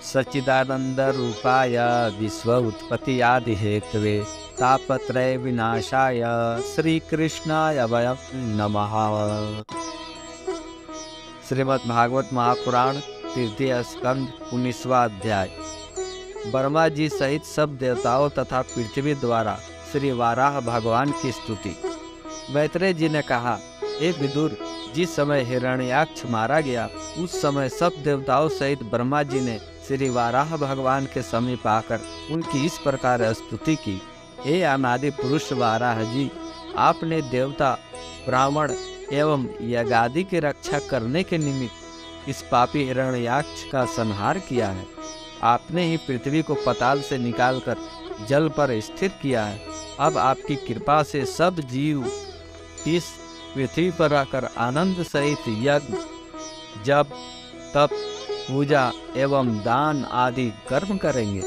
सच्चिदानंद रूपाय विश्व उत्पत्ति आदि हेतवे तापत्रय विनाशाय श्री कृष्णाय वयं नमः। श्रीमद् भागवत महापुराण तृतीय स्कंद 19वां अध्याय। ब्रह्मा जी सहित सब देवताओं तथा पृथ्वी द्वारा श्री वाराह भगवान की स्तुति। मैत्रेय जी ने कहा, हे विदुर, जिस समय हिरण्याक्ष मारा गया उस समय सब देवताओं सहित ब्रह्मा जी ने श्री वाराह भगवान के समीप आकर उनकी इस प्रकार स्तुति की। हे अनादि पुरुष वाराह जी, आपने देवता, ब्राह्मण एवं यज्ञादि की रक्षा करने के निमित्त इस पापी हिरण्याक्ष का संहार किया है। आपने ही पृथ्वी को पताल से निकालकर जल पर स्थिर किया है। अब आपकी कृपा से सब जीव इस पृथ्वी पर आकर आनंद सहित यज्ञ, जप, तप, पूजा एवं दान आदि कर्म करेंगे।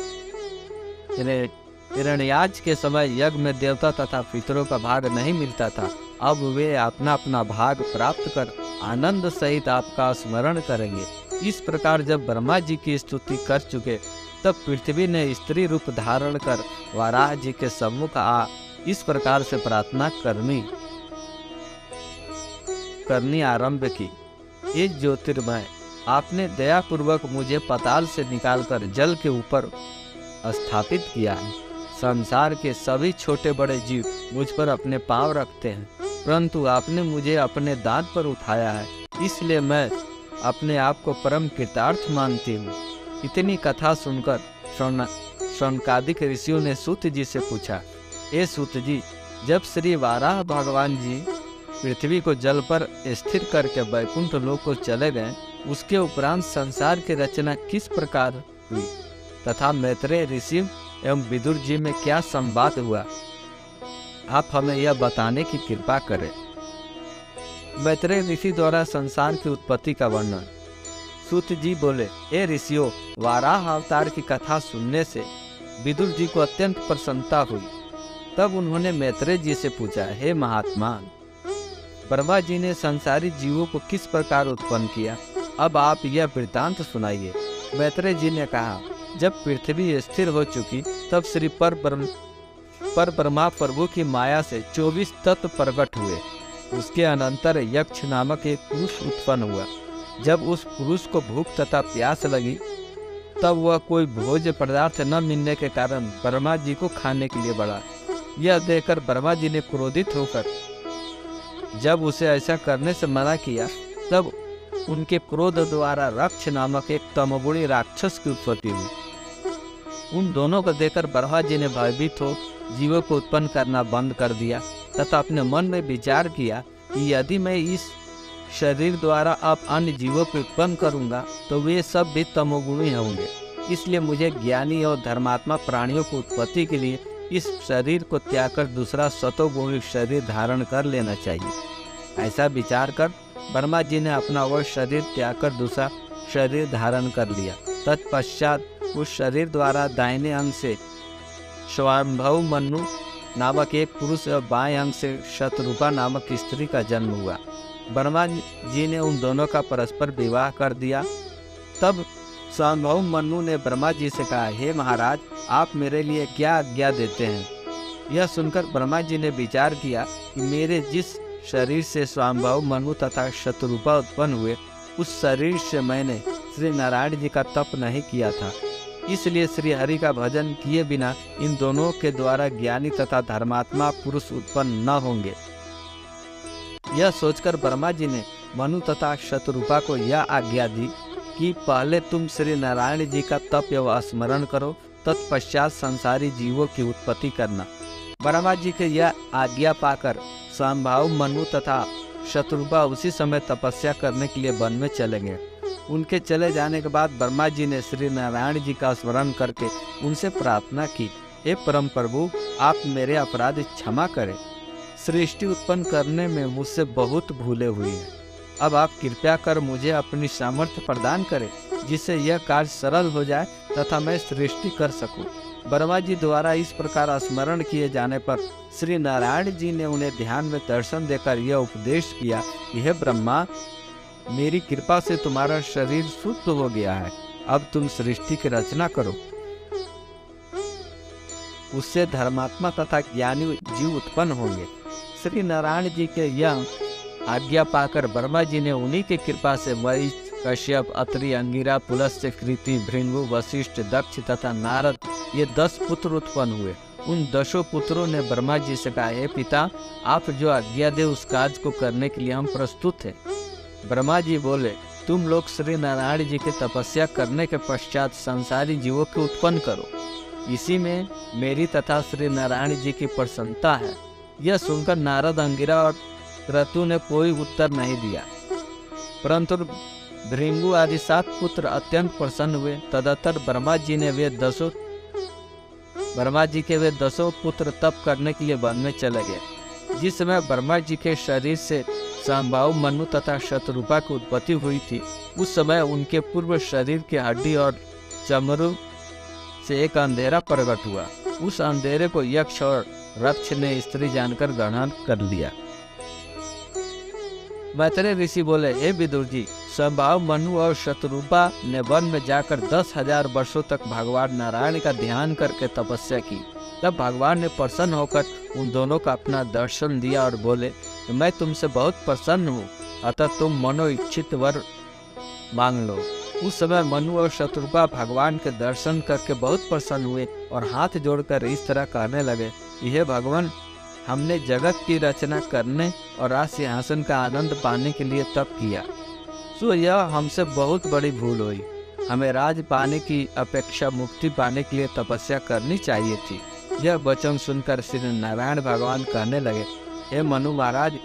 हिरण्याक्ष के समय यज्ञ में देवता तथा पितरों का भाग नहीं मिलता था। अब वे अपना अपना भाग प्राप्त कर आनंद सहित आपका स्मरण करेंगे। इस प्रकार जब ब्रह्मा जी की स्तुति कर चुके तब पृथ्वी ने स्त्री रूप धारण कर वाराह जी के सम्मुख इस प्रकार से प्रार्थना करनी आरंभ की। हे ज्योतिर्मय, आपने दयापूर्वक मुझे पताल से निकालकर जल के ऊपर स्थापित किया है। संसार के सभी छोटे बड़े जीव मुझ पर अपने पांव रखते हैं, परंतु आपने मुझे अपने दांत पर उठाया है, इसलिए मैं अपने आप को परम कृतार्थ मानती हूँ। इतनी कथा सुनकर शौनकादिक ऋषियों ने सूत जी से पूछा, हे सूत जी, जब श्री वाराह भगवान जी पृथ्वी को जल पर स्थिर करके वैकुंठ लोक को चले गए, उसके उपरांत संसार की रचना किस प्रकार हुई तथा मैत्रेय ऋषि एवं विदुर जी में क्या संवाद हुआ, आप हमें यह बताने की कृपा करें। मैत्रेय ऋषि द्वारा संसार की उत्पत्ति का वर्णन। सूत जी बोले, हे ऋषियों, वाराह अवतार की कथा सुनने से विदुर जी को अत्यंत प्रसन्नता हुई। तब उन्होंने मैत्रेय जी से पूछा, हे महात्मा, ब्रह्मा जी ने संसारी जीवों को किस प्रकार उत्पन्न किया, अब आप यह वृत्तांत सुनाइए। मैत्रेय जी ने कहा, जब पृथ्वी स्थिर हो चुकी तब श्री पर ब्रह्मा प्रभु की माया से 24 तत्व प्रकट हुए। उसके अनंतर यक्ष नामक एक पुरुष उत्पन्न हुआ। जब उस पुरुष को भूख तथा प्यास लगी तब वह कोई भोज्य पदार्थ न मिलने के कारण ब्रह्मा जी को खाने के लिए बढ़ा। यह देखकर ब्रह्मा जी ने क्रोधित होकर जब उसे ऐसा करने से मना किया तब उनके क्रोध द्वारा रक्ष नामक एक तमोगुणी राक्षस की उत्पत्ति हुई। उन दोनों को देखकर ब्रह्मा जी ने भयभीत हो जीवों को उत्पन्न करना बंद कर दिया तथा अपने मन में विचार किया कि यदि मैं इस शरीर द्वारा अब अन्य जीवों को उत्पन्न करूंगा तो वे सब भी तमोगुणी होंगे। इसलिए मुझे ज्ञानी और धर्मात्मा प्राणियों को उत्पत्ति के लिए इस शरीर को त्याग कर दूसरा सतोगुणी शरीर धारण कर लेना चाहिए। ऐसा विचार कर ब्रह्मा जी ने अपना वह शरीर त्याग कर दूसरा शरीर धारण कर लिया। तत्पश्चात उस शरीर द्वारा दाहिने अंग से स्वयंभव मनु नामक एक पुरुष और बाएं अंग से शतरूपा नामक स्त्री का जन्म हुआ। ब्रह्मा जी ने उन दोनों का परस्पर विवाह कर दिया। तब स्वयंभव मनु ने ब्रह्मा जी से कहा, हे महाराज, आप मेरे लिए क्या आज्ञा देते हैं। यह सुनकर ब्रह्मा जी ने विचार किया कि मेरे जिस शरीर से स्वयंभव मनु तथा शतरूपा उत्पन्न हुए उस शरीर से मैंने श्री नारायण जी का तप नहीं किया था, इसलिए श्री हरि का भजन किए बिना इन दोनों के द्वारा ज्ञानी तथा धर्मात्मा पुरुष उत्पन्न न होंगे। यह सोचकर ब्रह्मा जी ने मनु तथा शतरूपा को यह आज्ञा दी कि पहले तुम श्री नारायण जी का तप एवं स्मरण करो, तत्पश्चात संसारी जीवों की उत्पत्ति करना। ब्रह्मा जी के यह आज्ञा पाकर स्वयंभव मनु तथा शतरूपा उसी समय तपस्या करने के लिए वन में चले गए। उनके चले जाने के बाद ब्रह्मा जी ने श्री नारायण जी का स्मरण करके उनसे प्रार्थना की, हे परम प्रभु, आप मेरे अपराध क्षमा करें। सृष्टि उत्पन्न करने में मुझसे बहुत भूले हुई हैं। अब आप कृपया कर मुझे अपनी सामर्थ्य प्रदान करें जिससे यह कार्य सरल हो जाए तथा मैं सृष्टि कर सकूं। ब्रह्मा जी द्वारा इस प्रकार स्मरण किए जाने पर श्री नारायण जी ने उन्हें ध्यान में दर्शन देकर यह उपदेश किया कि हे ब्रह्मा, मेरी कृपा से तुम्हारा शरीर शुद्ध हो गया है। अब तुम सृष्टि की रचना करो। उससे धर्मात्मा तथा ज्ञानी जीव उत्पन्न होंगे। श्री नारायण जी के यह आज्ञा पाकर ब्रह्मा जी ने उन्हीं की कृपा से मरीच, कश्यप, अत्रि, अंगिरा, पुलस्त्य, कृति, भृंगु, वशिष्ठ, दक्ष तथा नारद ये 10 पुत्र उत्पन्न हुए। उन 10 पुत्रों ने ब्रह्मा जी से कहा, हे पिता, आप जो आज्ञा दे उस कार्य को करने के लिए हम प्रस्तुत हैं। ब्रह्मा जी बोले, तुम लोग श्री नारायण जी की तपस्या करने के पश्चात संसारी जीवों को उत्पन्न करो। इसी में मेरी तथा श्री नारायण जी की प्रसन्नता है। यह सुनकर नारद, अंगिरा और क्रतु ने कोई उत्तर नहीं दिया, परंतु भृंगु आदि 7 पुत्र अत्यंत प्रसन्न हुए। तदंतर ब्रह्मा जी के वे 10 पुत्र तप करने के लिए वन में चले गए। जिस समय ब्रह्मा जी के शरीर से संभाव, मनु तथा शतरूपा की उत्पत्ति हुई थी, उस समय उनके पूर्व शरीर की हड्डी और चमड़ू से एक अंधेरा प्रकट हुआ। उस अंधेरे को यक्ष और रक्ष ने स्त्री जानकर ग्रहण कर लिया। मैत्रेय ऋषि बोले, हे विदुर जी, संभाव, मनु और शतरूपा ने वन में जाकर 10,000 वर्षों तक भगवान नारायण का ध्यान करके तपस्या की। तब भगवान ने प्रसन्न होकर उन दोनों का अपना दर्शन दिया और बोले, मैं तुमसे बहुत प्रसन्न हूँ, अतः तुम मनो इच्छित वर मांग लो। उस समय मनु और शतरूपा भगवान के दर्शन करके बहुत प्रसन्न हुए और हाथ जोड़कर इस तरह कहने लगे, यह भगवान, हमने जगत की रचना करने और राज सिंहासन का आनंद पाने के लिए तप किया, सो यह हमसे बहुत बड़ी भूल हुई। हमें राज पाने की अपेक्षा मुक्ति पाने के लिए तपस्या करनी चाहिए थी। यह वचन सुनकर श्री नारायण भगवान कहने लगे, हे मनु महाराज,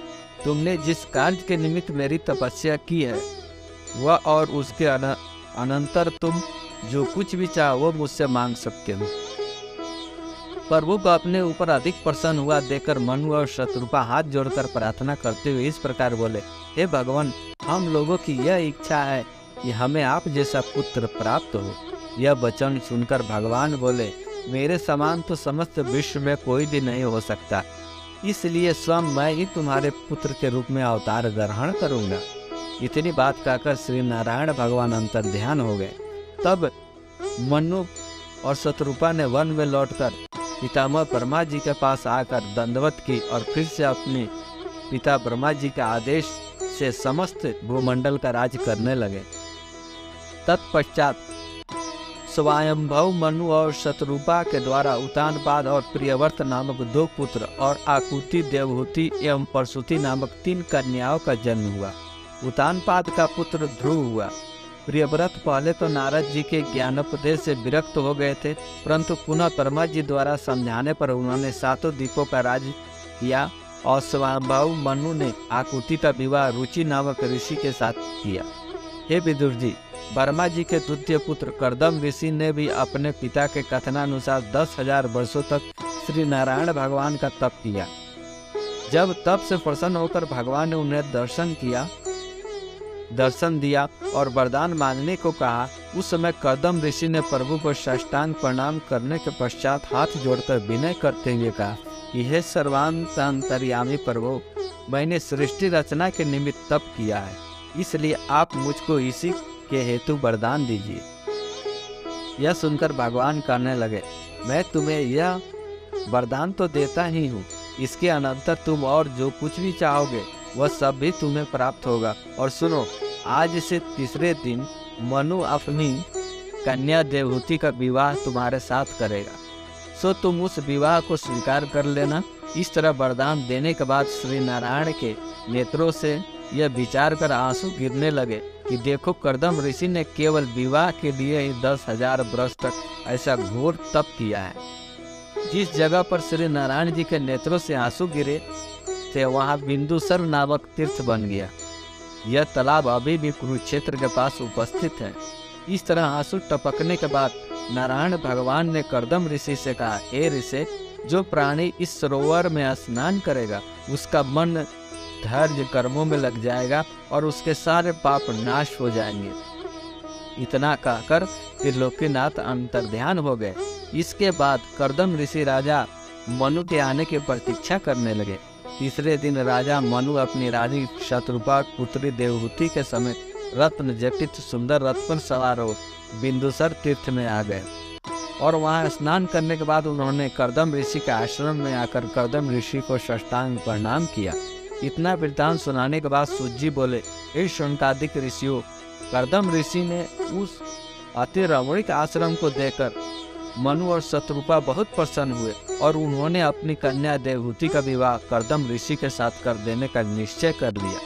तुमने जिस कार्य के निमित्त मेरी तपस्या की है वह और उसके अनंतर तुम जो कुछ भी चाहो वो मुझसे मांग सकते हो। प्रभु को अपने ऊपर अधिक प्रसन्न हुआ देखकर मनु और शतरूपा हाथ जोड़कर प्रार्थना करते हुए इस प्रकार बोले, हे भगवान, हम लोगों की यह इच्छा है कि हमें आप जैसा पुत्र प्राप्त हो। यह वचन सुनकर भगवान बोले, मेरे समान तो समस्त विश्व में कोई भी नहीं हो सकता, इसलिए स्वयं मैं ही तुम्हारे पुत्र के रूप में अवतार ग्रहण करूंगा। इतनी बात कहकर श्री नारायण भगवान अंतर ध्यान हो गए। तब मनु और शतरूपा ने वन में लौटकर पितामह ब्रह्मा जी के पास आकर दंडवत की और फिर से अपने पिता ब्रह्मा जी के आदेश से समस्त भूमंडल का राज करने लगे। तत्पश्चात स्वयंभव मनु और शतरूपा के द्वारा उतानपाद और प्रियव्रत नामक 2 पुत्र और आकुति, देवहूति एवं परशुति नामक 3 कन्याओं का जन्म हुआ। उतानपाद का पुत्र ध्रुव हुआ। प्रियव्रत पहले तो नारद जी के ज्ञानोपदेश से विरक्त हो गए थे, परंतु पुनः ब्रह्मा जी द्वारा समझाने पर उन्होंने 7 द्वीपों का राज किया और स्वयंभव मनु ने आकुति का विवाह रुचि नामक ऋषि के साथ किया। हे विदुर जी, ब्रह्मा जी के द्वितीय पुत्र कर्दम ऋषि ने भी अपने पिता के कथनानुसार 10,000 वर्षों तक श्री नारायण भगवान का तप किया। जब तप से प्रसन्न होकर भगवान ने उन्हें दर्शन दिया और वरदान मांगने को कहा, उस समय कर्दम ऋषि ने प्रभु को साष्टांग प्रणाम करने के पश्चात हाथ जोड़कर विनय करते हुए कहा कि हे सर्वांतर्यामी प्रभु, मैंने सृष्टि रचना के निमित्त तप किया है, इसलिए आप मुझको इसी के हेतु वरदान दीजिए। यह सुनकर भगवान कहने लगे, मैं तुम्हें यह वरदान तो देता ही हूँ, इसके अनंतर तुम और जो कुछ भी चाहोगे वह सब भी तुम्हें प्राप्त होगा। और सुनो, आज से तीसरे दिन मनु अपनी कन्या देवहूति का विवाह तुम्हारे साथ करेगा, सो तुम उस विवाह को स्वीकार कर लेना। इस तरह वरदान देने के बाद श्री नारायण के नेत्रों से यह विचार कर आंसू गिरने लगे कि देखो, कर्दम ऋषि ने केवल विवाह के लिए ही 10,000 वर्ष तक ऐसा घोर तप किया है। जिस जगह पर श्री नारायण जी के नेत्रों से आंसू गिरे थे वहाँ बिंदुसर नामक तीर्थ बन गया। यह तालाब अभी भी कुरुक्षेत्र के पास उपस्थित है। इस तरह आंसू टपकने के बाद नारायण भगवान ने कर्दम ऋषि से कहा, हे ऋषि, जो प्राणी इस सरोवर में स्नान करेगा उसका मन धैर्य कर्मों में लग जाएगा और उसके सारे पाप नाश हो जाएंगे। इतना कहकर त्रिलोकीनाथ अंतर्ध्यान हो गए। इसके बाद कर्दम ऋषि राजा मनु के आने की प्रतीक्षा करने लगे। तीसरे दिन राजा मनु अपनी रानी शतरूपा पुत्री देवहूति के समेत रत्न जटित सुंदर रथ पर सवार हो बिंदुसर तीर्थ में आ गए और वहाँ स्नान करने के बाद उन्होंने कर्दम ऋषि के आश्रम में आकर कर्दम ऋषि को साष्टांग प्रणाम किया। इतना वृत्तांत सुनाने के बाद सूत बोले, हे शौनकादिक ऋषियों, कर्दम ऋषि ने उस अति रमणीक आश्रम को देखकर मनु और शत्रुपा बहुत प्रसन्न हुए और उन्होंने अपनी कन्या देवहूति का विवाह कर्दम ऋषि के साथ कर देने का निश्चय कर लिया।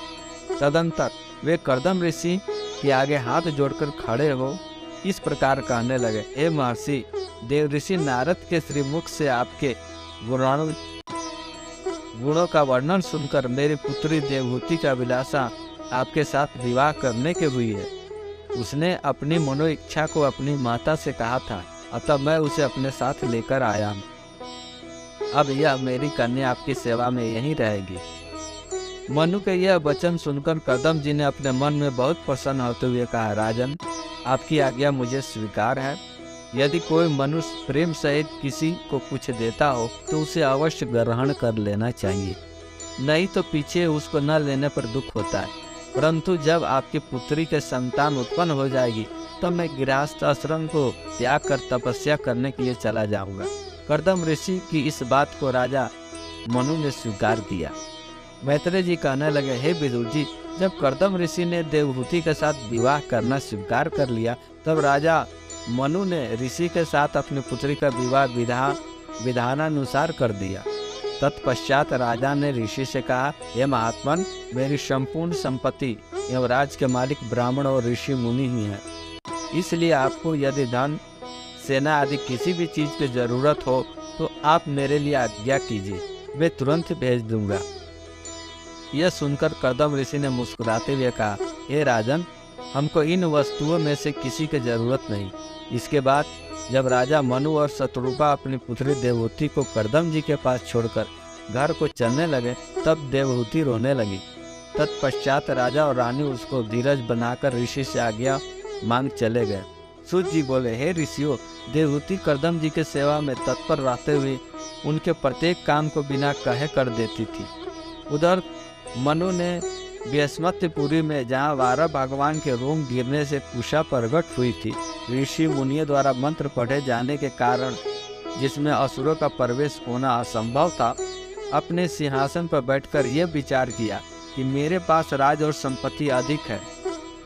तदंतर वे कर्दम ऋषि के आगे हाथ जोड़कर खड़े हो इस प्रकार कहने लगे, हे महर्षि, देव ऋषि नारद के श्रीमुख से आपके गुणों का वर्णन सुनकर मेरी पुत्री देवहूति का अभिलाषा आपके साथ विवाह करने के हुई है। उसने अपनी मनो इच्छा को अपनी माता से कहा था, अतः मैं उसे अपने साथ लेकर आया हूँ। अब यह मेरी कन्या आपकी सेवा में यहीं रहेगी। मनु के यह वचन सुनकर कर्दम जी ने अपने मन में बहुत प्रसन्न होते हुए कहा, राजन, आपकी आज्ञा मुझे स्वीकार है। यदि कोई मनुष्य प्रेम सहित किसी को कुछ देता हो तो उसे अवश्य ग्रहण कर लेना चाहिए, नहीं तो पीछे उसको न लेने पर दुख होता है। परंतु जब आपकी पुत्री के संतान उत्पन्न हो जाएगी तब मैं गृहस्थ आश्रम को त्याग कर तपस्या करने के लिए चला जाऊंगा। कर्दम ऋषि की इस बात को राजा मनु ने स्वीकार किया। मैत्रेय जी कहने लगे, हे विदुर जी, जब कर्दम ऋषि ने देवहूति के साथ विवाह करना स्वीकार कर लिया तब राजा मनु ने ऋषि के साथ अपनी पुत्री का विवाह विधानानुसार कर दिया। तत्पश्चात राजा ने ऋषि से कहा, हे महात्मन, मेरी संपूर्ण संपत्ति एवं राज के मालिक ब्राह्मण और ऋषि मुनि ही हैं। इसलिए आपको यदि धन, सेना आदि किसी भी चीज की जरूरत हो तो आप मेरे लिए आज्ञा कीजिए, मैं तुरंत भेज दूंगा। यह सुनकर कर्दम ऋषि ने मुस्कुराते हुए कहा, हे राजन, हमको इन वस्तुओं में से किसी की जरूरत नहीं। इसके बाद जब राजा मनु और शत्रुपा अपनी पुत्री देवहूति को कर्दम जी के पास छोड़कर घर को चलने लगे तब देवहूति रोने लगी। तत्पश्चात राजा और रानी उसको धीरज बनाकर ऋषि से आज्ञा मांग चले गए। सूत जी बोले, हे ऋषियों, देवहूति कर्दम जी के सेवा में तत्पर रहते हुए उनके प्रत्येक काम को बिना कहे कर देती थी। उधर मनु ने बृहस्पतिपुरी में जहाँ 12 भगवान के रोम गिरने से कुशा प्रकट हुई थी, ऋषि मुनियों द्वारा मंत्र पढ़े जाने के कारण जिसमें असुरों का प्रवेश होना असंभव था, अपने सिंहासन पर बैठकर यह विचार किया कि मेरे पास राज और संपत्ति अधिक है।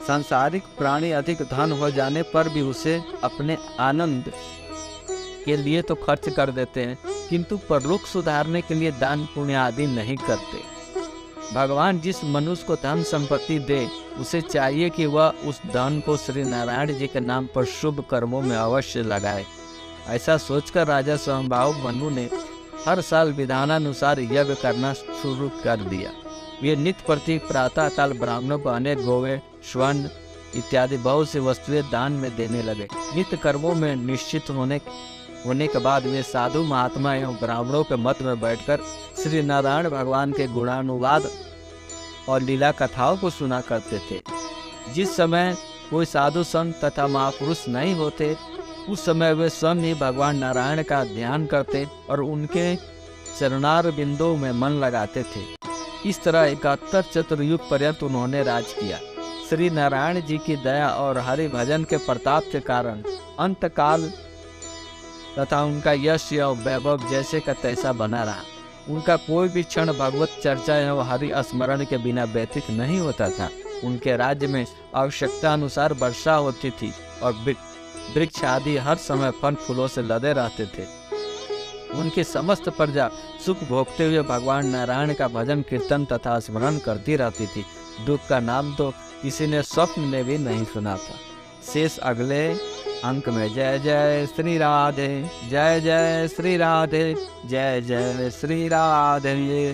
सांसारिक प्राणी अधिक धन हो जाने पर भी उसे अपने आनंद के लिए तो खर्च कर देते हैं, किंतु परलोक सुधारने के लिए दान पुण्य आदि नहीं करते। भगवान जिस मनुष्य को धन संपत्ति दे, उसे चाहिए कि वह उस धन को श्री नारायण जी के नाम पर शुभ कर्मों में अवश्य लगाए। ऐसा सोचकर राजा स्वयंभाव मनु ने हर साल विधानानुसार यज्ञ करना शुरू कर दिया। वे नित्य प्रति प्रातः काल ब्राह्मणों को अनेक गोवे, स्वर्ण इत्यादि बहुत सी वस्तुएं दान में देने लगे। नित्य कर्मों में निश्चित होने के बाद वे साधु महात्मा एवं ब्राह्मणों के मत में बैठकर श्री नारायण भगवान के गुणानुवाद और लीला कथाओं को सुना करते थे। जिस समय कोई साधु संत तथा महापुरुष नहीं होते, उस समय वे स्वयं ही भगवान नारायण का ध्यान करते और उनके चरणार बिंदों में मन लगाते थे। इस तरह 71 चतुर्युग पर्यंत उन्होंने राज किया। श्री नारायण जी की दया और हरि भजन के प्रताप के कारण अंतकाल तथा उनका यश एवं वैभव जैसे का तैसा बना रहा। उनका कोई भी क्षण भगवत चर्चा एवं हरि स्मरण के बिना व्यतीत नहीं होता था। उनके राज्य में आवश्यकता अनुसार वर्षा होती थी और वृक्ष आदि हर समय फल फूलों से लदे रहते थे। उनकी समस्त प्रजा सुख भोगते हुए भगवान नारायण का भजन कीर्तन तथा स्मरण करती रहती थी। दुख का नाम तो किसी ने स्वप्न में भी नहीं सुना था। शेष अगले अंक में। जय जय श्री राधे, जय जय श्री राधे, जय जय श्री राधे।